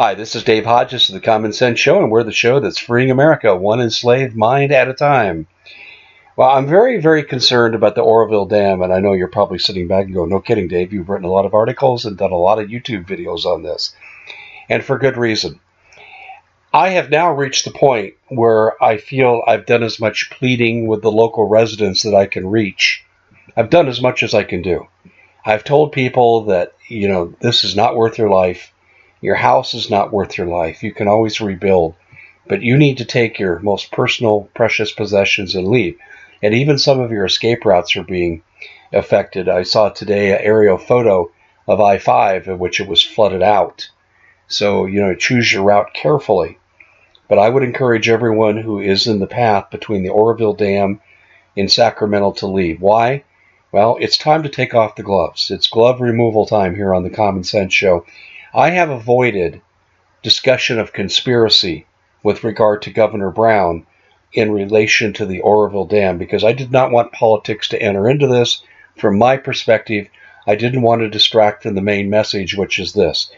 Hi, this is Dave Hodges of the Common Sense Show, and we're the show that's freeing America one enslaved mind at a time. Well, I'm very, very concerned about the Orville Dam, and I know you're probably sitting back and going, no kidding, Dave, you've written a lot of articles and done a lot of YouTube videos on this, and for good reason. I have now reached the point where I feel I've done as much pleading with the local residents that I can reach. I've done as much as I can do. I've told people that, this is not worth your life. Your house is not worth your life. You can always rebuild, but you need to take your most personal, precious possessions and leave. And even some of your escape routes are being affected. I saw today an aerial photo of I-5 in which it was flooded out. So, choose your route carefully. But I would encourage everyone who is in the path between the Orville Dam in Sacramento to leave. Why? Well, it's time to take off the gloves. It's glove removal time here on the Common Sense Show. I have avoided discussion of conspiracy with regard to Governor Brown in relation to the Orville Dam because I did not want politics to enter into this. From my perspective, I didn't want to distract from the main message, which is this.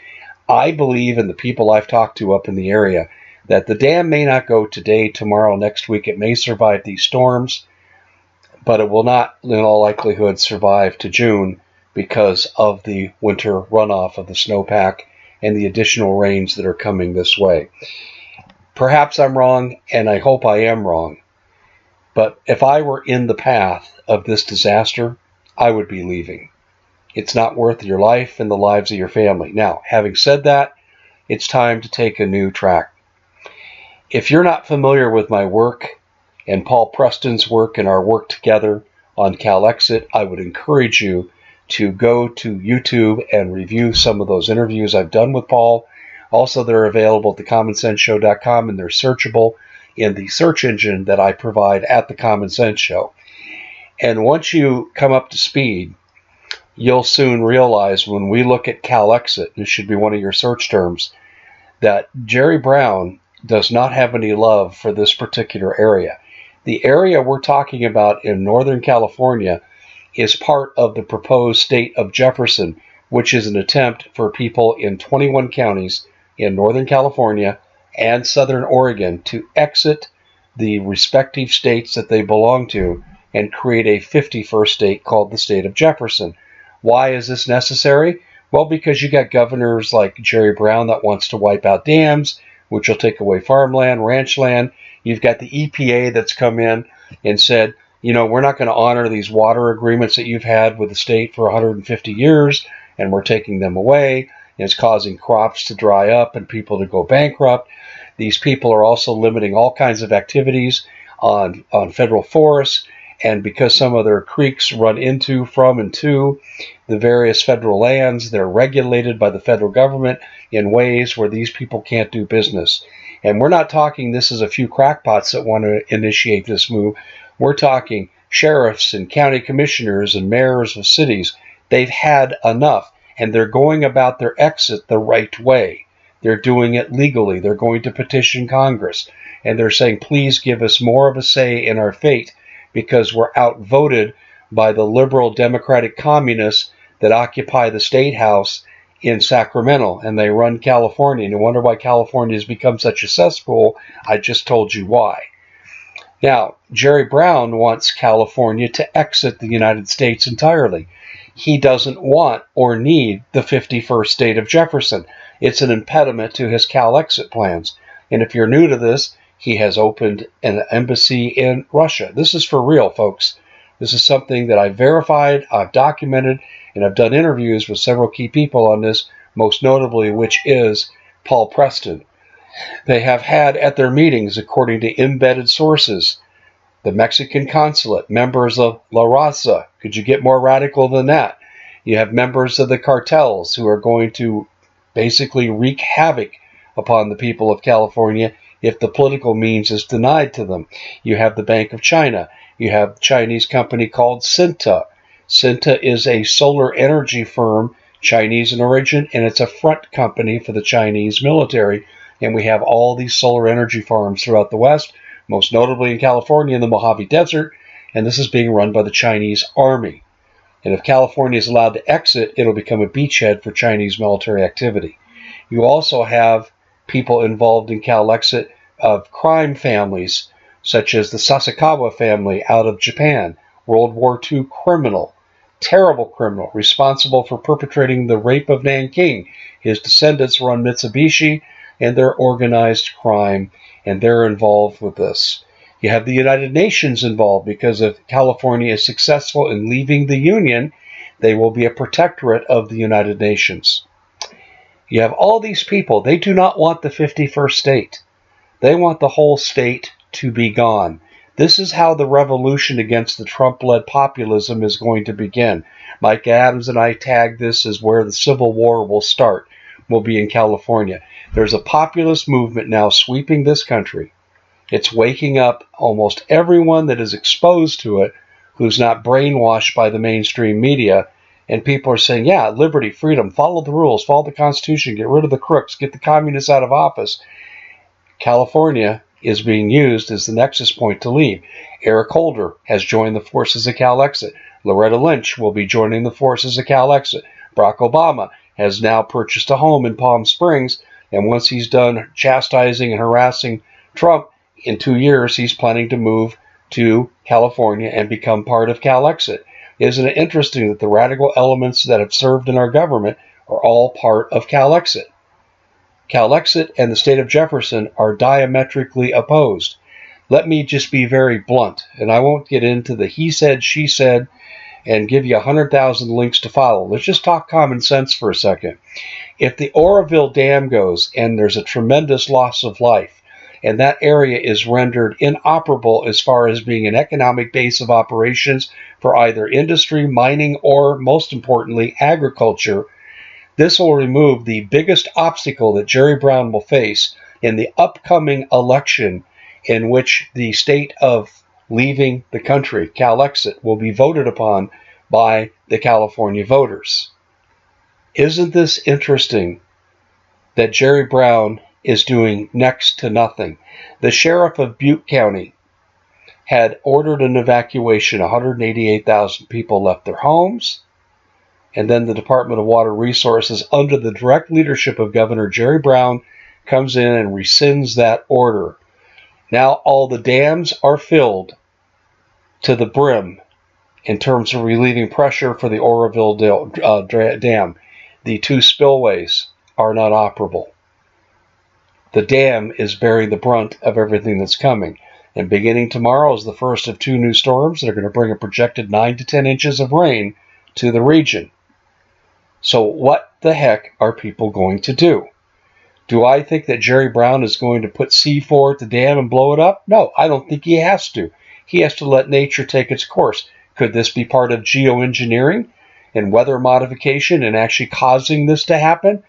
I believe in the people I've talked to up in the area that the dam may not go today, tomorrow, next week. It may survive these storms, but it will not, in all likelihood, survive to June because of the winter runoff of the snowpack and the additional rains that are coming this way. Perhaps I'm wrong, and I hope I am wrong. But if I were in the path of this disaster, I would be leaving. It's not worth your life and the lives of your family. Now, having said that, it's time to take a new track. If you're not familiar with my work and Paul Preston's work and our work together on CalExit, I would encourage you to go to YouTube and review some of those interviews I've done with Paul. Also, they're available at thecommonsenseshow.com, and they're searchable in the search engine that I provide at The Common Sense Show. And once you come up to speed, you'll soon realize when we look at CalExit, this should be one of your search terms, that Jerry Brown does not have any love for this particular area. The area we're talking about in Northern California is part of the proposed state of Jefferson, which is an attempt for people in 21 counties in Northern California and Southern Oregon to exit the respective states that they belong to and create a 51st state called the state of Jefferson. Why is this necessary? Well, because you got governors like Jerry Brown that wants to wipe out dams, which will take away farmland, ranch land. You've got the EPA that's come in and said, we're not going to honor these water agreements that you've had with the state for 150 years, and we're taking them away. And it's causing crops to dry up and people to go bankrupt. These people are also limiting all kinds of activities on federal forests, and because some of their creeks run into, from, and to the various federal lands, they're regulated by the federal government in ways where these people can't do business. And we're not talking this is a few crackpots that want to initiate this move. We're talking sheriffs and county commissioners and mayors of cities. They've had enough, and they're going about their exit the right way. They're doing it legally. They're going to petition Congress, and they're saying, please give us more of a say in our fate because we're outvoted by the liberal democratic communists that occupy the state house in Sacramento, and they run California. And you wonder why California has become such a cesspool. I just told you why. Now, Jerry Brown wants California to exit the United States entirely. He doesn't want or need the 51st state of Jefferson. It's an impediment to his CalExit plans. And if you're new to this, he has opened an embassy in Russia. This is for real, folks. This is something that I've verified, I've documented, and I've done interviews with several key people on this, most notably which is Paul Preston. They have had at their meetings, according to embedded sources, the Mexican consulate, members of La Raza. Could you get more radical than that? You have members of the cartels who are going to basically wreak havoc upon the people of California if the political means is denied to them. You have the Bank of China. You have a Chinese company called Cinta. Cinta is a solar energy firm, Chinese in origin, and it's a front company for the Chinese military. And we have all these solar energy farms throughout the West, most notably in California in the Mojave Desert, and this is being run by the Chinese Army. And if California is allowed to exit, it'll become a beachhead for Chinese military activity. You also have people involved in Calexit of crime families, such as the Sasakawa family out of Japan, World War II criminal, terrible criminal, responsible for perpetrating the rape of Nanking. His descendants run Mitsubishi, and they're organized crime, and they're involved with this. You have the United Nations involved because if California is successful in leaving the Union, they will be a protectorate of the United Nations. You have all these people. They do not want the 51st state. They want the whole state to be gone. This is how the revolution against the Trump-led populism is going to begin. Mike Adams and I tag this as where the Civil War will start. Will be in California. There's a populist movement now sweeping this country. It's waking up almost everyone that is exposed to it who's not brainwashed by the mainstream media. And people are saying, yeah, liberty, freedom, follow the rules, follow the Constitution, get rid of the crooks, get the communists out of office. California is being used as the nexus point to leave. Eric Holder has joined the forces of Calexit. Loretta Lynch will be joining the forces of Calexit. Barack Obama has now purchased a home in Palm Springs, and once he's done chastising and harassing Trump, in 2 years he's planning to move to California and become part of Calexit. Isn't it interesting that the radical elements that have served in our government are all part of Calexit? Calexit and the state of Jefferson are diametrically opposed. Let me just be very blunt, and I won't get into the he said, she said, and give you 100,000 links to follow. Let's just talk common sense for a second. If the Orville Dam goes and there's a tremendous loss of life, and that area is rendered inoperable as far as being an economic base of operations for either industry, mining, or, most importantly, agriculture, this will remove the biggest obstacle that Jerry Brown will face in the upcoming election in which the state of leaving the country, Calexit, will be voted upon by the California voters. Isn't this interesting that Jerry Brown is doing next to nothing? The sheriff of Butte County had ordered an evacuation. 188,000 people left their homes. And then the Department of Water Resources, under the direct leadership of Governor Jerry Brown, comes in and rescinds that order. Now all the dams are filled to the brim in terms of relieving pressure for the Orville Dam. The two spillways are not operable. The dam is bearing the brunt of everything that's coming. And beginning tomorrow is the first of 2 new storms that are going to bring a projected 9 to 10 inches of rain to the region. So what the heck are people going to do? Do I think that Jerry Brown is going to put C4 at the dam and blow it up? No, I don't think he has to. He has to let nature take its course. Could this be part of geoengineering and weather modification and actually causing this to happen?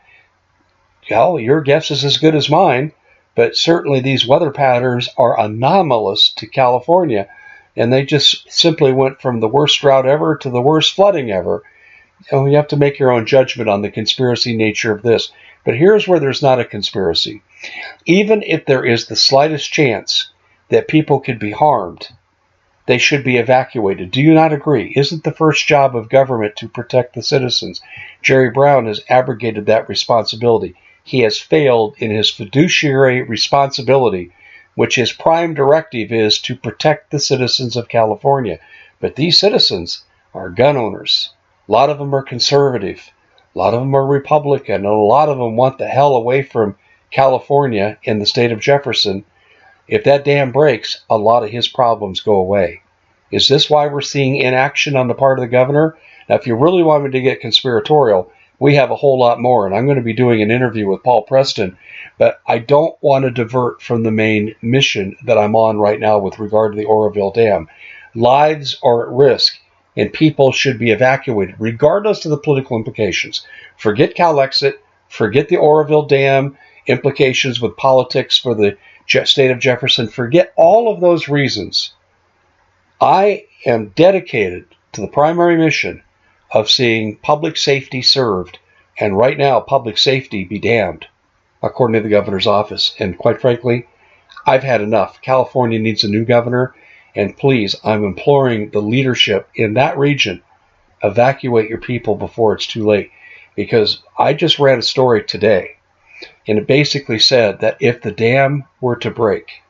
Well, your guess is as good as mine, but certainly these weather patterns are anomalous to California, and they just simply went from the worst drought ever to the worst flooding ever. And you have to make your own judgment on the conspiracy nature of this. But here's where there's not a conspiracy. Even if there is the slightest chance that people could be harmed, they should be evacuated. Do you not agree? Isn't the first job of government to protect the citizens? Jerry Brown has abrogated that responsibility. He has failed in his fiduciary responsibility, which his prime directive is to protect the citizens of California. But these citizens are gun owners. A lot of them are conservative. A lot of them are Republican. And a lot of them want the hell away from California in the state of Jefferson. If that dam breaks, a lot of his problems go away. Is this why we're seeing inaction on the part of the governor? Now, if you really want me to get conspiratorial, we have a whole lot more, and I'm going to be doing an interview with Paul Preston, but I don't want to divert from the main mission that I'm on right now with regard to the Orville Dam. Lives are at risk, and people should be evacuated, regardless of the political implications. Forget Calexit, forget the Orville Dam implications with politics for the state of Jefferson, forget all of those reasons. I am dedicated to the primary mission of seeing public safety served, and right now, public safety be damned, according to the governor's office. And quite frankly, I've had enough. California needs a new governor, and please, I'm imploring the leadership in that region, evacuate your people before it's too late. Because I just read a story today And it basically said that if the dam were to break,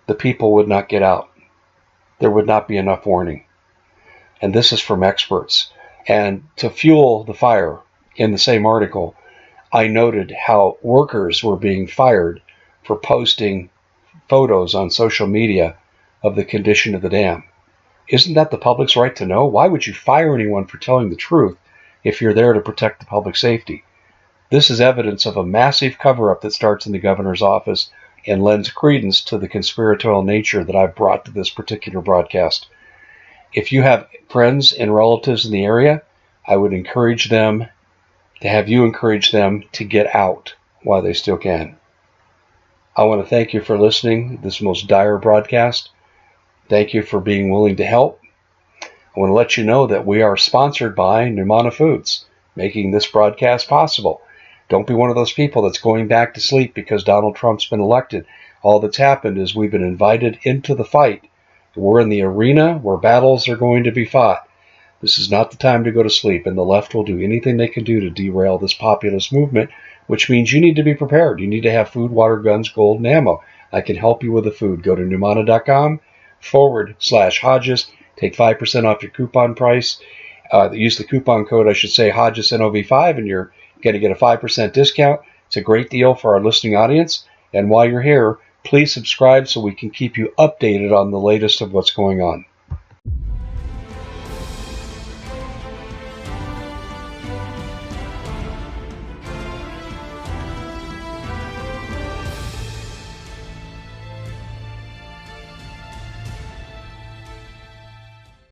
the people would not get out. There would not be enough warning. And this is from experts. And to fuel the fire, in the same article, I noted how workers were being fired for posting photos on social media of the condition of the dam. Isn't that the public's right to know? Why would you fire anyone for telling the truth if you're there to protect the public safety? This is evidence of a massive cover-up that starts in the governor's office and lends credence to the conspiratorial nature that I've brought to this particular broadcast. If you have friends and relatives in the area, I would encourage them to have you encourage them to get out while they still can. I want to thank you for listening to this most dire broadcast. Thank you for being willing to help. I want to let you know that we are sponsored by Numana Foods, making this broadcast possible. Don't be one of those people that's going back to sleep because Donald Trump's been elected. All that's happened is we've been invited into the fight. We're in the arena where battles are going to be fought. This is not the time to go to sleep, and the left will do anything they can do to derail this populist movement, which means you need to be prepared. You need to have food, water, guns, gold, and ammo. I can help you with the food. Go to Numana.com/Hodges. Take 5% off your coupon price. Use the coupon code, Hodges NOV5, and you're going to get a 5% discount. It's a great deal for our listening audience. And while you're here, please subscribe so we can keep you updated on the latest of what's going on.